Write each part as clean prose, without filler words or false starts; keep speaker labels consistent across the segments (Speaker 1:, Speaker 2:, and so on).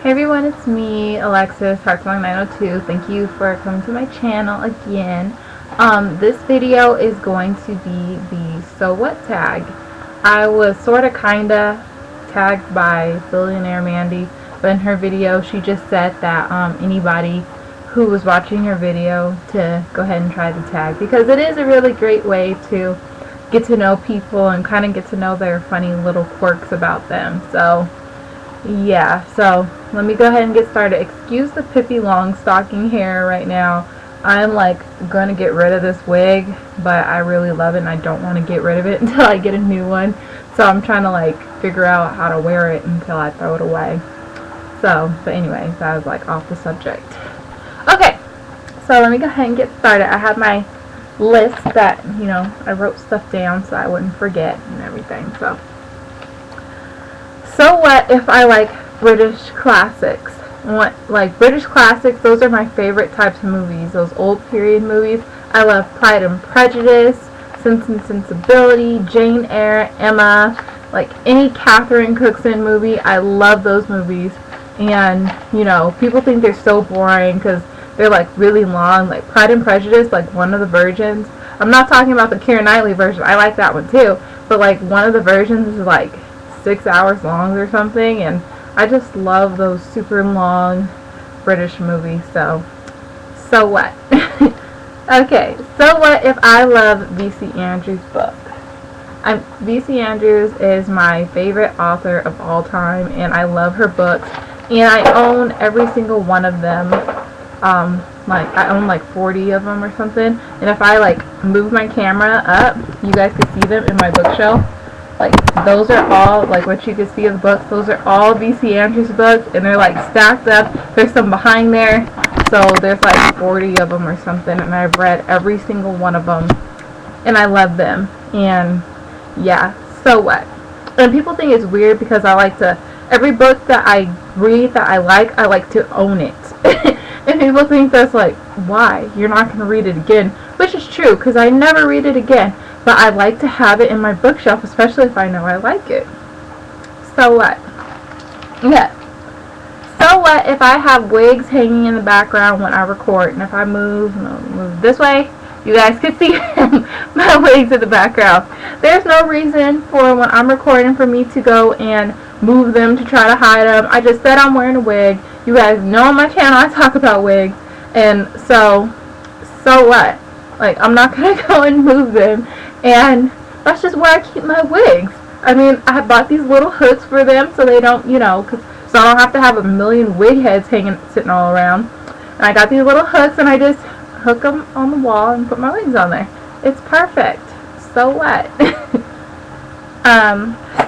Speaker 1: Hey everyone, it's me, Alexis, HeartSong902. Thank you for coming to my channel again. This video is going to be the So What tag. I was sorta kinda tagged by Billionaire Mandy, but in her video she just said that anybody who was watching her video to go ahead and try the tag, because it is a really great way to get to know people and kind of get to know their funny little quirks about them. So yeah, so let me go ahead and get started. Excuse the Pippi Longstocking hair right now. I'm like going to get rid of this wig, but I really love it and I don't want to get rid of it until I get a new one. So I'm trying to like figure out how to wear it until I throw it away. So, but anyways, I was like off the subject. Okay, so let me go ahead and get started. I have my list that, you know, I wrote stuff down so I wouldn't forget and everything. So what if I like British classics? Like British classics, those are my favorite types of movies, those old period movies. I love Pride and Prejudice, Sense and Sensibility, Jane Eyre, Emma, like any Catherine Cookson movie. I love those movies. And, you know, people think they're so boring because they're like really long. Like Pride and Prejudice, like one of the versions. I'm not talking about the Keira Knightley version. I like that one too. But like one of the versions is like 6 hours long or something, and I just love those super long British movies. So what? Okay, so what if I love V.C. Andrews' book? V.C. Andrews is my favorite author of all time, and I love her books, and I own every single one of them. Like I own like 40 of them or something, and if I like move my camera up, you guys can see them in my bookshelf. Like those are all, like what you can see of the books, those are all V.C. Andrews books, and they're like stacked up. There's some behind there, so there's like 40 of them or something, and I've read every single one of them, and I love them. And yeah, so what? And people think it's weird because I like to, every book that I read that I like to own it. And people think that's like, why? You're not going to read it again, which is true because I never read it again. But I like to have it in my bookshelf, especially if I know I like it. So what? Yeah. So what if I have wigs hanging in the background when I record, and if I move this way, you guys can see my wigs in the background. There's no reason for when I'm recording for me to go and move them to try to hide them. I just said I'm wearing a wig. You guys know on my channel I talk about wigs, and so what? Like, I'm not going to go and move them. And that's just where I keep my wigs. I mean, I bought these little hooks for them so they don't, you know, so I don't have to have a million wig heads sitting all around. And I got these little hooks and I just hook them on the wall and put my wigs on there. It's perfect. So what?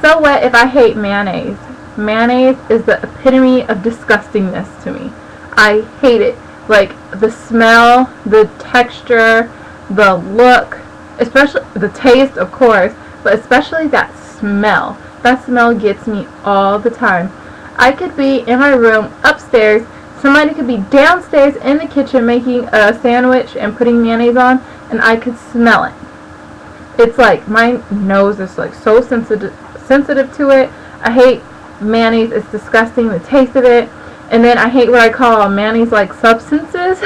Speaker 1: So what if I hate mayonnaise? Mayonnaise is the epitome of disgustingness to me. I hate it. Like the smell, the texture, the look, especially the taste, of course, but especially that smell. That smell gets me all the time. I could be in my room upstairs, somebody could be downstairs in the kitchen making a sandwich and putting mayonnaise on, and I could smell it. It's like my nose is like so sensitive to it. I hate mayonnaise. It's disgusting, the taste of it. And then I hate what I call mayonnaise-like substances,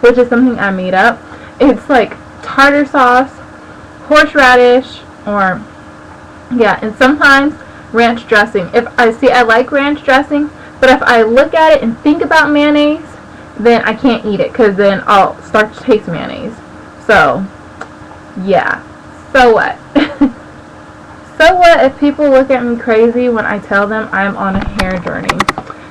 Speaker 1: which is something I made up. It's like tartar sauce, horseradish, or yeah, and sometimes ranch dressing. I like ranch dressing, but if I look at it and think about mayonnaise, then I can't eat it because then I'll start to taste mayonnaise. So yeah, so what? So what if people look at me crazy when I tell them I'm on a hair journey?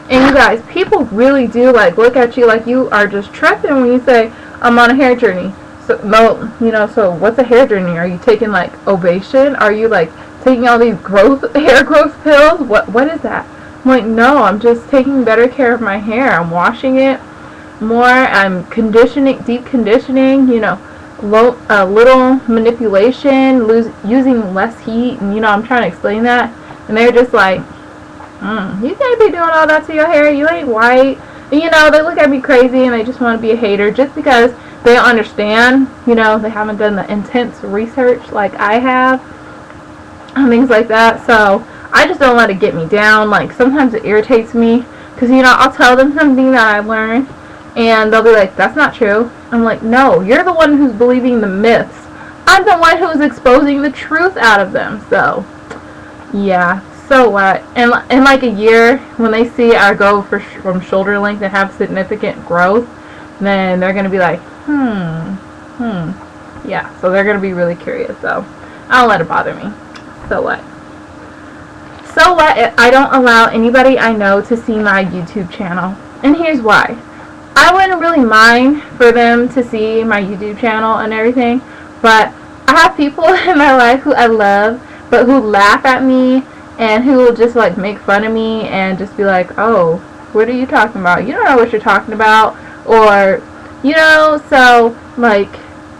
Speaker 1: And you guys, people really do like look at you like you are just tripping when you say I'm on a hair journey. So no, you know, so what's a hair journey? Are you taking like Ovation? Are you like taking all these hair growth pills? What is that? I'm like, no, I'm just taking better care of my hair. I'm washing it more. I'm conditioning, deep conditioning, you know, little manipulation, using less heat, and you know, I'm trying to explain that, and they're just like, you can't be doing all that to your hair. You ain't white. And, you know, they look at me crazy and they just want to be a hater just because they don't understand. You know, they haven't done the intense research like I have and things like that. So I just don't let it get me down. Like, sometimes it irritates me Because, you know, I'll tell them something that I learned, and they'll be like, that's not true. I'm like, no, you're the one who's believing the myths. I'm the one who's exposing the truth out of them. So, yeah. So what? In like a year, when they see I go from shoulder length and have significant growth, then they're going to be like, yeah. So they're going to be really curious. So I don't let it bother me. So what? So what if I don't allow anybody I know to see my YouTube channel? And here's why. I wouldn't really mind for them to see my YouTube channel and everything, but I have people in my life who I love, but who laugh at me and who will just like make fun of me and just be like, oh, what are you talking about? You don't know what you're talking about. Or, you know, so like,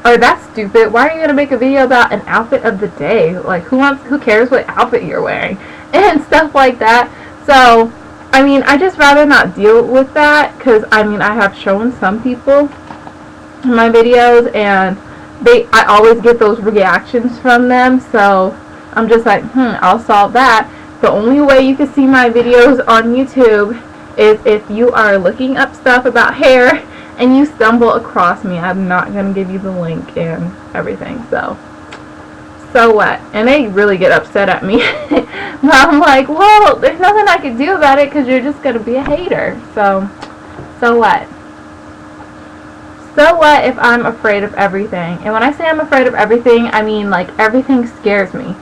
Speaker 1: oh, that's stupid. Why are you going to make a video about an outfit of the day? Like, who cares what outfit you're wearing? And stuff like that. So, I mean, I just rather not deal with that, because, I mean, I have shown some people my videos, and I always get those reactions from them, so I'm just like, I'll solve that. The only way you can see my videos on YouTube is if you are looking up stuff about hair and you stumble across me. I'm not going to give you the link and everything, so what? And they really get upset at me. But I'm like, well, there's nothing I can do about it, because you're just going to be a hater. So what? So what if I'm afraid of everything? And when I say I'm afraid of everything, I mean like everything scares me.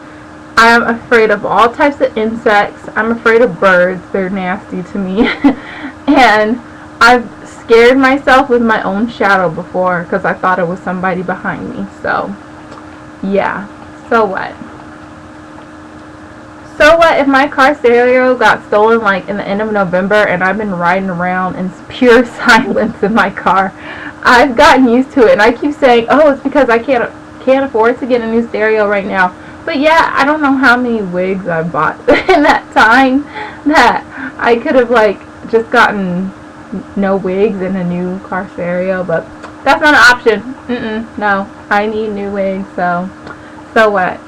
Speaker 1: I'm afraid of all types of insects. I'm afraid of birds. They're nasty to me. And I've scared myself with my own shadow before, because I thought it was somebody behind me. So, yeah. So what? So what if my car stereo got stolen like in the end of November and I've been riding around in pure silence in my car? I've gotten used to it, and I keep saying, oh, it's because I can't afford to get a new stereo right now. But yeah, I don't know how many wigs I bought in that time that I could have like just gotten no wigs and a new car stereo, but that's not an option. No, I need new wigs. So what?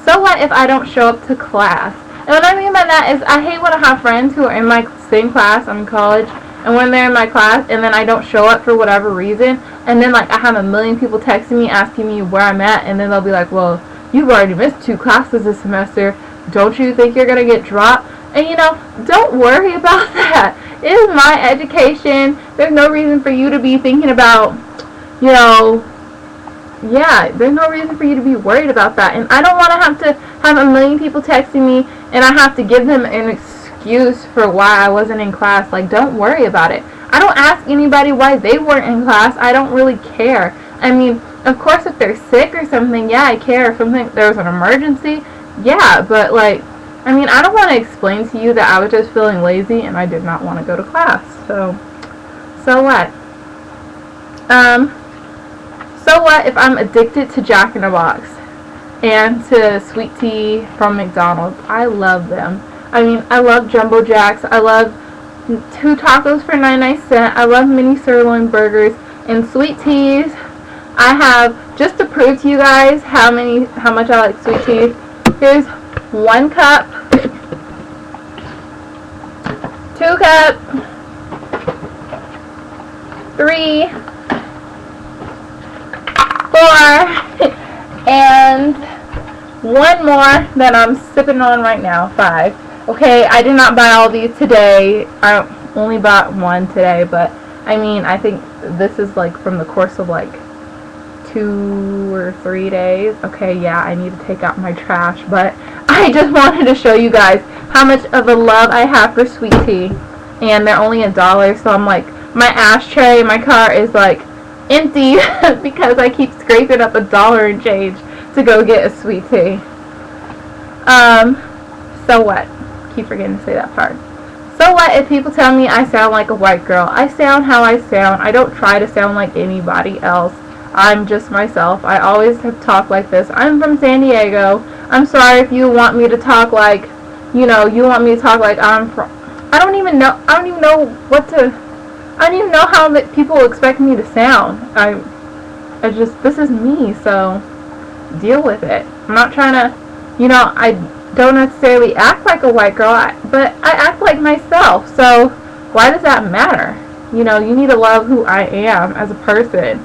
Speaker 1: So what if I don't show up to class? And what I mean by that is I hate when I have friends who are in my same class, I'm in college, and when they're in my class and then I don't show up for whatever reason, and then like I have a million people texting me asking me where I'm at, and then they'll be like, well, you've already missed 2 classes this semester. Don't you think you're going to get dropped? And you know, don't worry about that. It is my education. There's no reason for you to be thinking about, you know, yeah, there's no reason for you to be worried about that. And I don't want to have a million people texting me and I have to give them an excuse for why I wasn't in class. Like, don't worry about it. I don't ask anybody why they weren't in class. I don't really care. I mean, of course, if they're sick or something, yeah, I care. If there was an emergency, yeah, but like, I mean, I don't want to explain to you that I was just feeling lazy and I did not want to go to class. So what? So what if I'm addicted to Jack in the Box and to sweet tea from McDonald's? I love them. I mean, I love Jumbo Jacks. I love 2 tacos for 99¢. I love mini sirloin burgers and sweet teas. I have, just to prove to you guys how much I like sweet teas, here's 1 cup, 2 cup, 3, 4, and 1 more that I'm sipping on right now, 5. Okay, I did not buy all these today. I only bought 1 today, but I mean, I think this is like from the course of like 2 or 3 days. Okay, yeah, I need to take out my trash, but I just wanted to show you guys how much of a love I have for sweet tea. And they're only $1, so I'm like, my ashtray in my car is like empty because I keep scraping up $1 and change to go get a sweet tea. So what? Keep forgetting to say that part. So what if people tell me I sound like a white girl? I sound how I sound. I don't try to sound like anybody else. I'm just myself. I always have talked like this. I'm from San Diego. I'm sorry if you want me to talk like, you know, you want me to talk like I'm from, I don't even know how that people expect me to sound. This is me, so deal with it. I'm not trying to, you know, don't necessarily act like a white girl, but I act like myself. So why does that matter? You know, you need to love who I am as a person.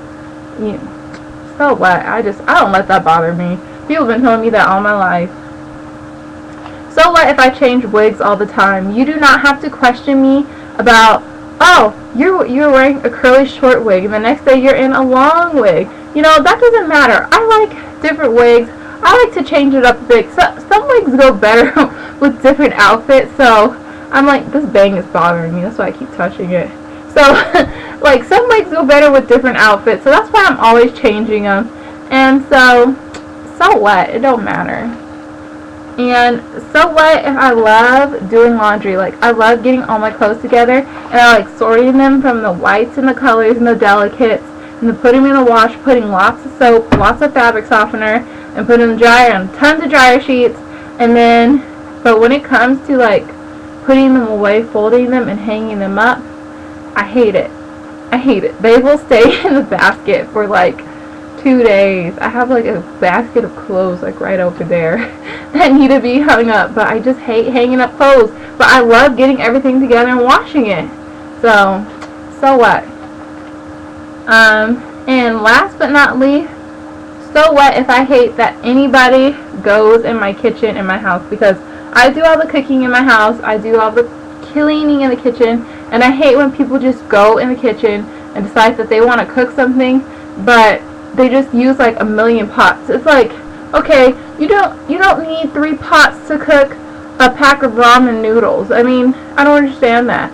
Speaker 1: So what? I don't let that bother me. People have been telling me that all my life. So what if I change wigs all the time? You do not have to question me about, oh, you're wearing a curly short wig and the next day you're in a long wig. You know, that doesn't matter. I like different wigs. I like to change it up a bit. So, some wigs go better with different outfits. So I'm like, this bang is bothering me. That's why I keep touching it. So like some wigs go better with different outfits. So that's why I'm always changing them. And so what? It don't matter. And so what if I love doing laundry? Like, I love getting all my clothes together and I like sorting them from the whites and the colors and the delicates and then putting them in the wash, putting lots of soap, lots of fabric softener, and putting them in the dryer and tons of dryer sheets. And then, but when it comes to like putting them away, folding them and hanging them up, I hate it. I hate it. They will stay in the basket for like 2 days. I have like a basket of clothes like right over there that need to be hung up, but I just hate hanging up clothes. But I love getting everything together and washing it. So what? And last but not least, so what if I hate that anybody goes in my kitchen in my house? Because I do all the cooking in my house, I do all the cleaning in the kitchen, and I hate when people just go in the kitchen and decide that they want to cook something, but they just use like a million pots. It's like, okay, you don't need 3 pots to cook a pack of ramen noodles. I mean, I don't understand that.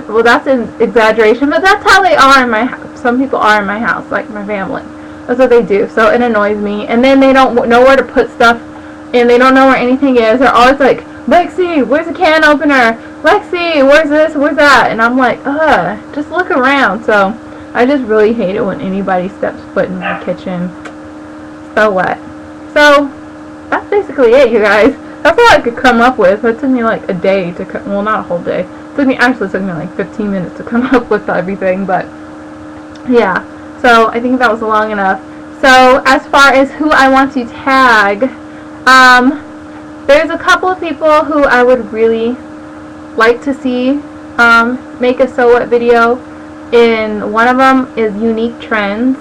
Speaker 1: Well, that's an exaggeration, but that's how they are in my house. Some people are in my house, like my family. That's what they do. So it annoys me. And then they don't know where to put stuff, and they don't know where anything is. They're always like, Lexi, where's the can opener? Lexi, where's this? Where's that? And I'm like, just look around. So I just really hate it when anybody steps foot in my kitchen. So what? So that's basically it, you guys. That's all I could come up with. It took me like a day to well, not a whole day. It took me like 15 minutes to come up with everything, but yeah. So I think that was long enough. So as far as who I want to tag, there's a couple of people who I would really like to see make a so what video. And one of them is UniqueTrendz,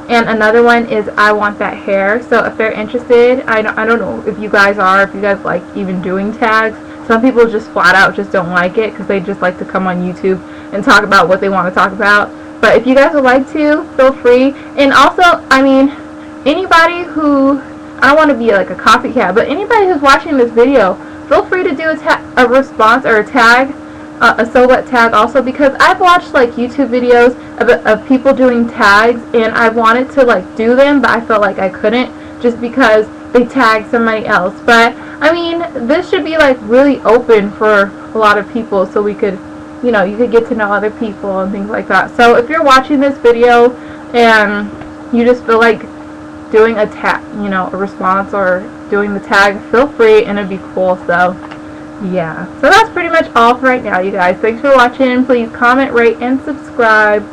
Speaker 1: and another one is Iwanthathair. So if they're interested, I don't know if you guys are, if you guys like even doing tags. Some people just flat out just don't like it because they just like to come on YouTube and talk about what they want to talk about. But if you guys would like to, feel free. And also, I mean, anybody who, I don't want to be like a copycat, but anybody who's watching this video, feel free to do a response or a tag, a so what tag also, because I've watched like YouTube videos of people doing tags, and I wanted to like do them, but I felt like I couldn't just because they tagged somebody else. But I mean, this should be like really open for a lot of people, so we could, you know, you could get to know other people and things like that. So if you're watching this video and you just feel like doing a tag, you know, a response or doing the tag, feel free, and it'd be cool. So yeah, so that's pretty much all for right now, you guys. Thanks for watching. Please comment, rate, and subscribe.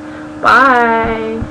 Speaker 1: Bye.